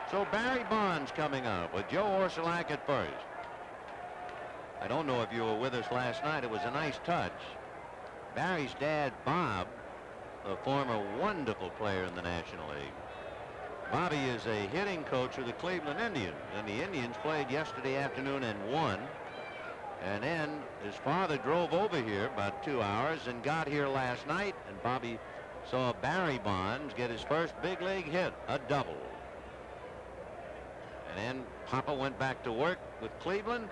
So Barry Bonds coming up with Joe Orsulak at first. I don't know if you were with us last night. It was a nice touch. Barry's dad, Bob, a former wonderful player in the National League. Bobby is a hitting coach of the Cleveland Indians, and the Indians played yesterday afternoon and won. And then his father drove over here about 2 hours and got here last night, and Bobby saw Barry Bonds get his first big league hit, a double. And then Papa went back to work with Cleveland,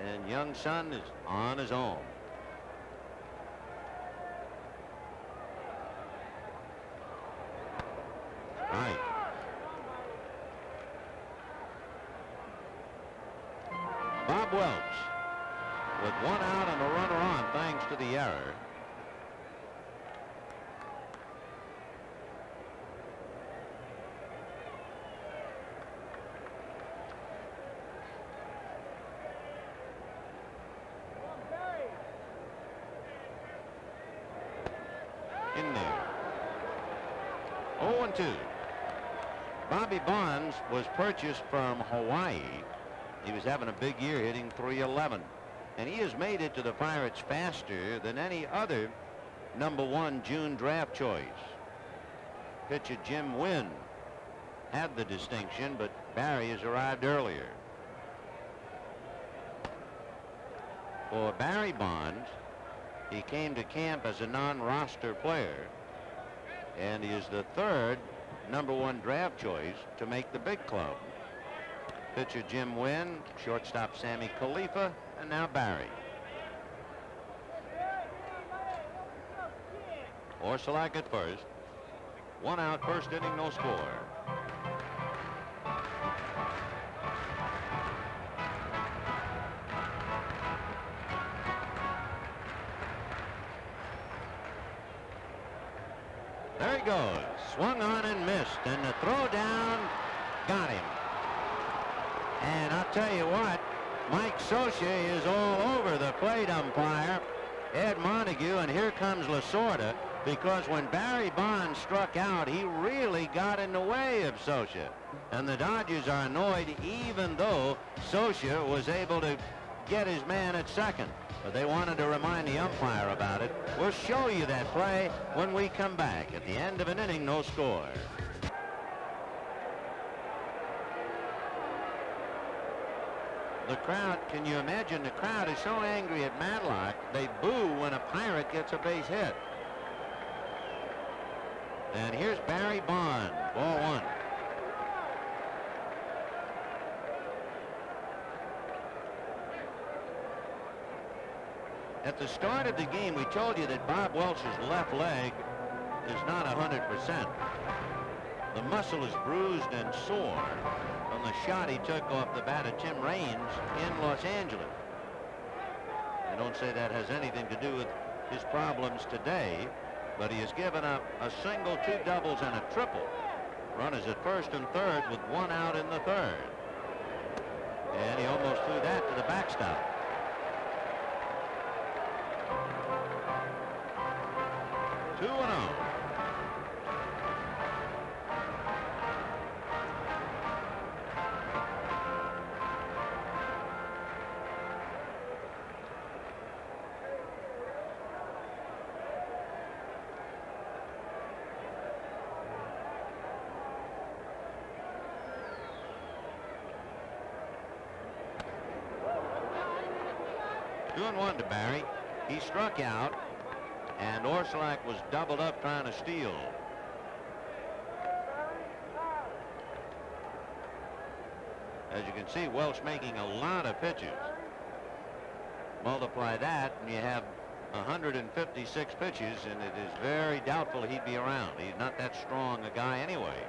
and young son is on his own. Right. Bob Welch with 1 out and a runner on thanks to the error. In there. 0-2. Bobby Bonds was purchased from Hawaii. He was having a big year, hitting .311. And he has made it to the Pirates faster than any other #1 June draft choice. Pitcher Jim Wynn had the distinction, but Barry has arrived earlier. For Barry Bonds, he came to camp as a non-roster player, and he is the third #1 draft choice to make the big club. Pitcher Jim Wynn, shortstop Sammy Khalifa, and now Barry. Orsulak at first. 1 out, first inning, no score. There he goes. Swung on and missed, and the throw down got him. And I'll tell you what, Mike Scioscia is all over the plate umpire, Ed Montague, and here comes Lasorda, because when Barry Bonds struck out, he really got in the way of Scioscia. And the Dodgers are annoyed, even though Scioscia was able to get his man at second. But they wanted to remind the umpire about it. We'll show you that play when we come back. At the end of an inning, no score. The crowd, can you imagine? The crowd is so angry at Matlock, they boo when a Pirate gets a base hit. And here's Barry Bonds, ball 1. At the start of the game, we told you that Bob Welch's left leg is not 100%. The muscle is bruised and sore from the shot he took off the bat of Tim Raines in Los Angeles. I don't say that has anything to do with his problems today, but he has given up a single, 2 doubles, and a triple. Runners at first and third with 1 out in the third. And he almost threw that to the backstop. Two and 0. Two and 1 to Barry. He struck out, and Orsulak was doubled up trying to steal. As you can see, Welch making a lot of pitches. Multiply that, and you have 156 pitches, and it is very doubtful he'd be around. He's not that strong a guy anyway.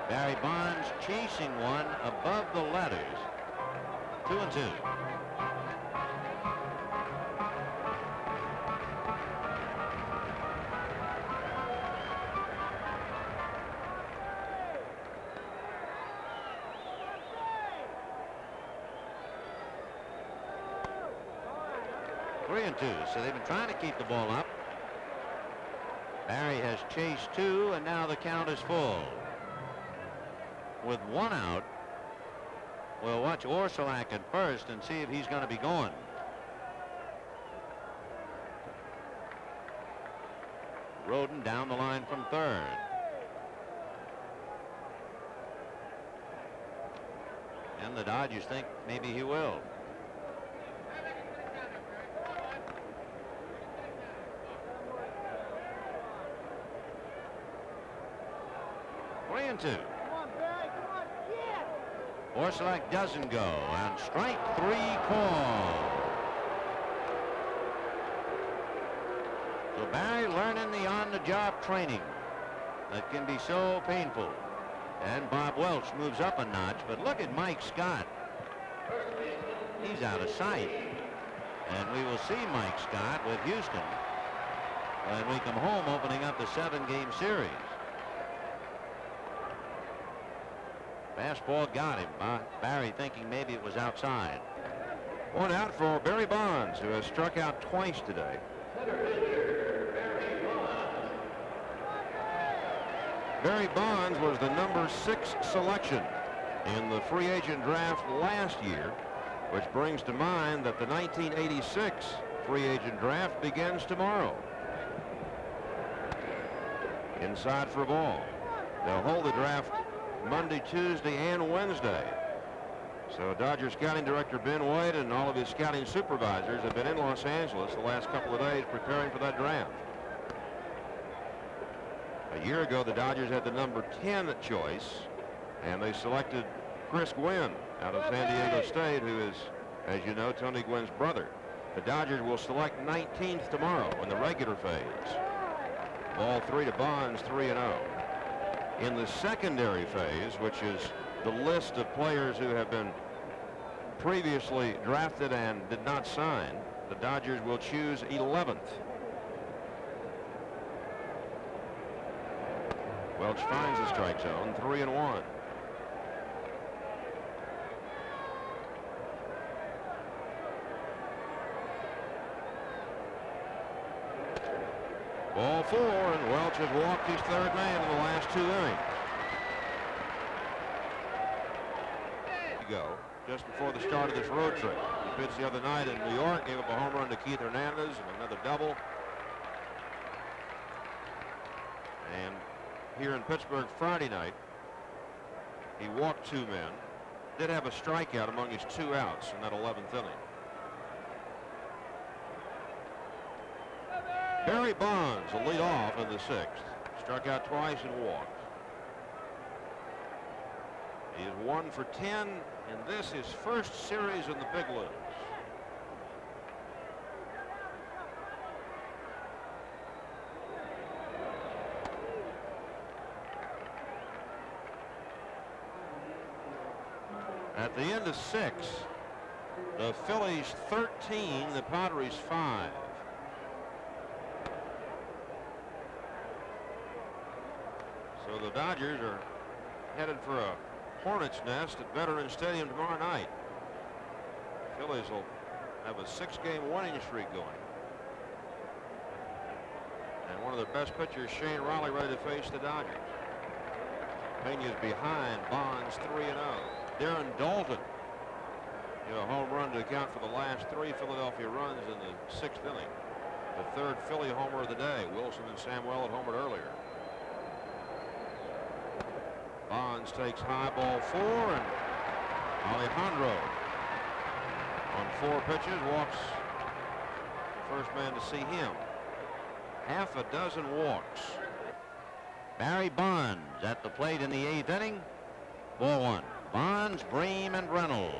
Barry Bonds chasing one above the letters. 2 and 2. Three and 2. So they've been trying to keep the ball up. Barry has chased 2, and now the count is full. With 1 out, we'll watch Orsulak at first and see if he's going to be going. Roden down the line from third. And the Dodgers think maybe he will. Three and 2. Orsulak doesn't go, and strike 3 called. So Barry learning the on-the-job training that can be so painful. And Bob Welch moves up a notch, but look at Mike Scott. He's out of sight. And we will see Mike Scott with Houston when we come home, opening up the 7-game series. Fastball got him. Barry thinking maybe it was outside. 1 out for Barry Bonds, who has struck out twice today. Barry Bonds was the number 6 selection in the free agent draft last year, which brings to mind that the 1986 free agent draft begins tomorrow. Inside for a ball. They'll hold the draft Monday, Tuesday, and Wednesday. So Dodger scouting director Ben White and all of his scouting supervisors have been in Los Angeles the last couple of days preparing for that draft. A year ago, the Dodgers had the number 10 choice, and they selected Chris Gwynn out of San Diego State, who is, as you know, Tony Gwynn's brother. The Dodgers will select 19th tomorrow in the regular phase. Ball 3 to Bonds, 3-0. In the secondary phase, which is the list of players who have been previously drafted and did not sign, the Dodgers will choose 11th. Welch finds the strike zone, 3-1. Ball 4, and Welch has walked his 3rd man in the last 2 innings. Go just before the start of this road trip. He pitched the other night in New York, gave up a home run to Keith Hernandez and another double. And here in Pittsburgh Friday night, he walked 2 men, did have a strikeout among his 2 outs in that 11th inning. Barry Bonds will lead off in the 6th. Struck out twice and walked. He is 1 for 10, and this is first series in the big leagues. At the end of 6, the Phillies 13, the Padres 5. So the Dodgers are headed for a hornet's nest at Veterans Stadium tomorrow night. Phillies will have a 6-game winning streak going. And one of their best pitchers, Shane Riley, ready to face the Dodgers. Pena's behind Bonds, 3-0. Darren Dalton, a home run to account for the last 3 Philadelphia runs in the 6th inning. The 3rd Philly homer of the day. Wilson and Samuel had homered earlier. Bonds takes high, ball 4, and Alejandro on 4 pitches walks the first man to see him. Half a dozen walks. Barry Bonds at the plate in the 8th inning. Ball 1. Bonds, Bream, and Reynolds.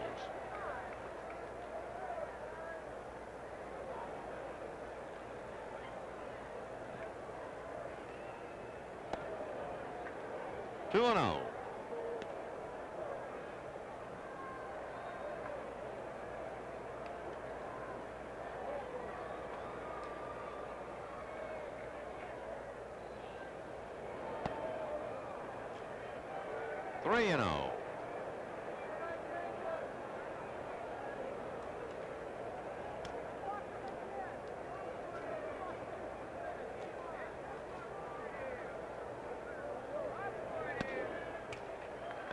Two and 0. Three and 0.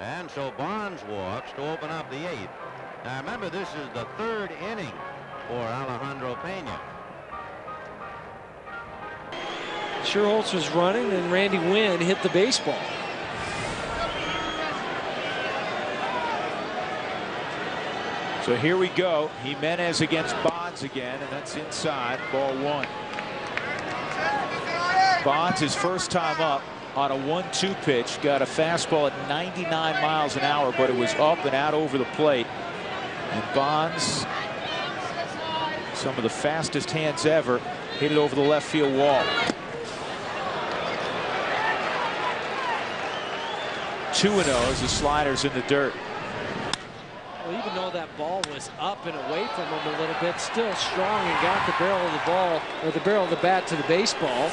And so Bonds walks to open up the 8th. Now remember, this is the 3rd inning for Alejandro Pena. Sherholtz was running, and Randy Wynn hit the baseball. So here we go. Jimenez against Bonds again, and that's inside, ball 1. Bonds, his first time up on a 1-2 pitch, got a fastball at 99 miles an hour, but it was up and out over the plate. And Bonds, some of the fastest hands ever, hit it over the left field wall. 2-0 as the slider's in the dirt. Well, even though that ball was up and away from him a little bit, still strong and got the barrel of the ball, or the barrel of the bat to the baseball.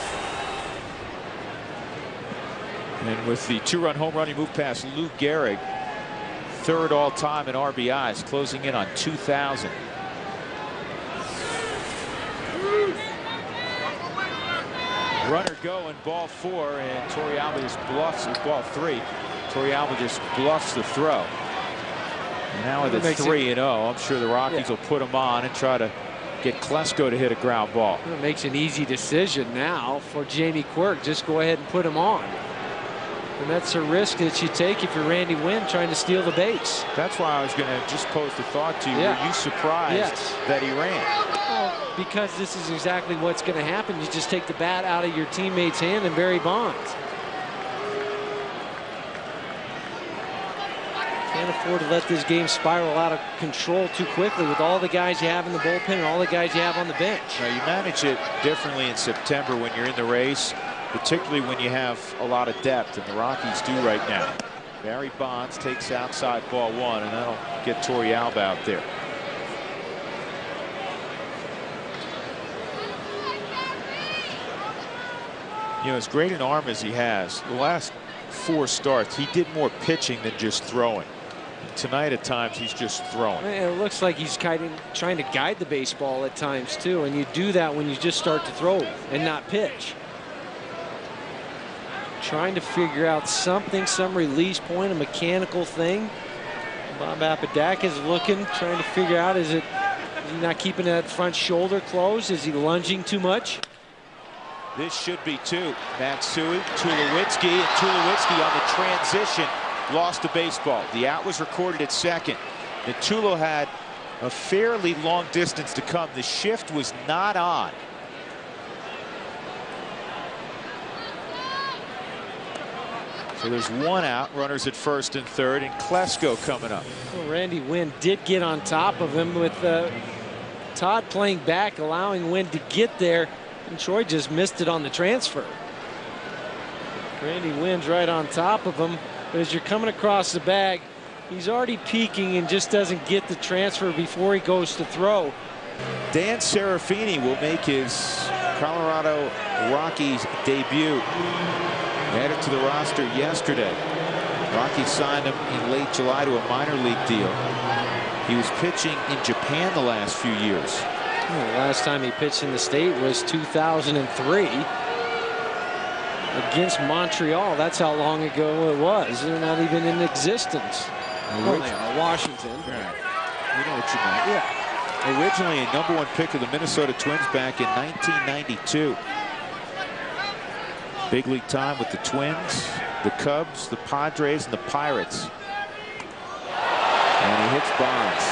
And with the 2-run home run, he moved past Lou Gehrig, 3rd all-time in RBIs, closing in on 2,000. Runner going, ball 4, and Torrealba just bluffs with ball 3. Torrealba just bluffs the throw. And now with a 3-0, I'm sure the Rockies will put him on and try to get Klesko to hit a ground ball. It makes an easy decision now for Jamie Quirk. Just go ahead and put him on. And that's a risk that you take if you're Randy Wynn trying to steal the base. That's why I was going to just pose the thought to you. Yeah. Were you surprised that he ran? Well, because this is exactly what's going to happen. You just take the bat out of your teammate's hand and bury Bonds. Can't afford to let this game spiral out of control too quickly with all the guys you have in the bullpen and all the guys you have on the bench. Now, you manage it differently in September when you're in the race, particularly when you have a lot of depth, and the Rockies do right now. Barry Bonds takes outside ball 1, and that'll get Torrealba out there. You know, as great an arm as he has, the last 4 starts, he did more pitching than just throwing. Tonight, at times, he's just throwing. It looks like he's trying to guide the baseball at times, too. And you do that when you just start to throw and not pitch. Trying to figure out something, some release point, a mechanical thing. Bob Apodaca is looking, trying to figure out, is he not keeping that front shoulder closed? Is he lunging too much? This should be 2. Matsui, Tulowitzki, and Tulowitzki on the transition lost the baseball. The out was recorded at second. And Tulo had a fairly long distance to come. The shift was not on. So there's 1 out, runners at first and third, and Klesko coming up. Well, Randy Wynn did get on top of him with Todd playing back, allowing Wynn to get there, and Troy just missed it on the transfer. Randy Wynn's right on top of him, but as you're coming across the bag, he's already peeking and just doesn't get the transfer before he goes to throw. Dan Serafini will make his Colorado Rockies debut. Added to the roster yesterday. Rockies signed him in late July to a minor league deal. He was pitching in Japan the last few years. Well, the last time he pitched in the state was 2003 against Montreal. That's how long ago it was. They're not even in existence. Well, they are, Washington. Right. You know what you meant. Yeah. Originally a #1 pick of the Minnesota Twins back in 1992. Big league time with the Twins, the Cubs, the Padres, and the Pirates. And he hits Bonds.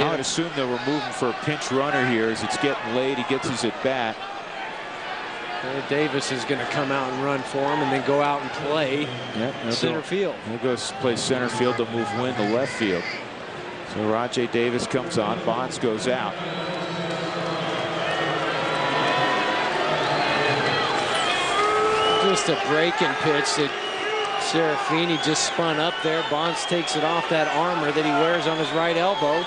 I would assume they'll remove him for a pinch runner here as it's getting late. He gets his at bat. Davis is going to come out and run for him and then go out and play center field. He'll go play center field. They'll move Wynn to left field. So Rajay Davis comes on. Bonds goes out. Just a breaking pitch that Serafini just spun up there. Bonds takes it off that armor that he wears on his right elbow.